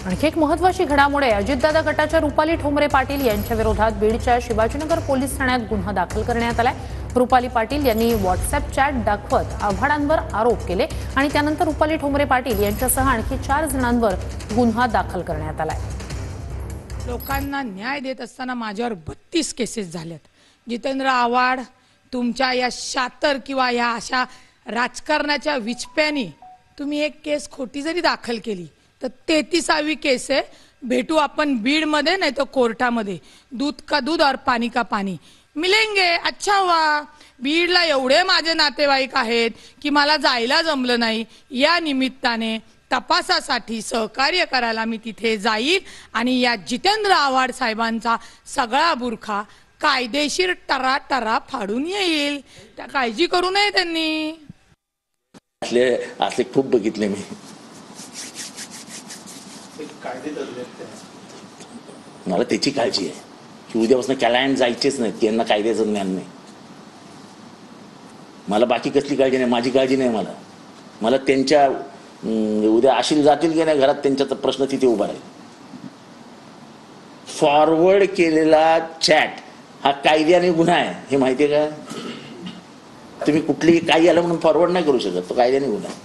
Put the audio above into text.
आणखी एक महत्त्वाची घडामोड आहे। अजितदादा गटाच्या रुपाली ठोंबरे पाटील यांच्या विरोधात बीडच्या शिवाजीनगर पोलीस ठाण्यात गुन्हा दाखल करण्यात आलाय। रुपाली पाटील यांनी व्हॉट्सअॅप चॅट दाखवत आव्हाडांवर आरोप केले आणि त्यानंतर रुपाली ठोंबरे पाटील यांच्यासह आणखी 4 जणांवर गुन्हा दाखल करण्यात आलाय। लोकांना न्याय देत असताना माझ्यावर 32 केसेस झाल्यात। जितेंद्र आव्हाड तुमच्या या शातर किंवा या अशा राजकारणाच्या विचप्यानी तुम्ही एक केस खोटी जरी दाखल केली तर 33वी केस आहे। भेटू आपण बीड मध्ये नाही तो कोर्टामध्ये। दूध का दूध और पानी का पानी मिलेंगे। अच्छा हुआ बीडला एवढे माझे नातेवाईक आहेत की मला जायला जमलं नाही। या निमित्ताने तपासासाठी सहकार्य करायला मी तिथे जाईल आणि या जितेंद्र आव्हाड साहेबांचा सगळा बुरखा कायदेशीर टरा फाडून येईल। त्या काळजी करू नये त्यांनी। असले खूप बघितले मी। मला त्याची काळजी आहे की उद्यापासून क्लायंट जायचेच नाहीत, यांना कायद्याचं ज्ञान नाही। मला बाकी कसली काळजी नाही, माझी काळजी नाही मला। मला त्यांच्या उद्या आशील जातील की नाही घरात त्यांचा प्रश्न तिथे उभा राहील। फॉरवर्ड केलेला चॅट हा कायद्याने गुन्हा आहे, हे माहिती आहे का? तुम्ही कुठलीही काही आलं म्हणून फॉरवर्ड नाही करू शकत, तो कायद्याने गुन्हा आहे।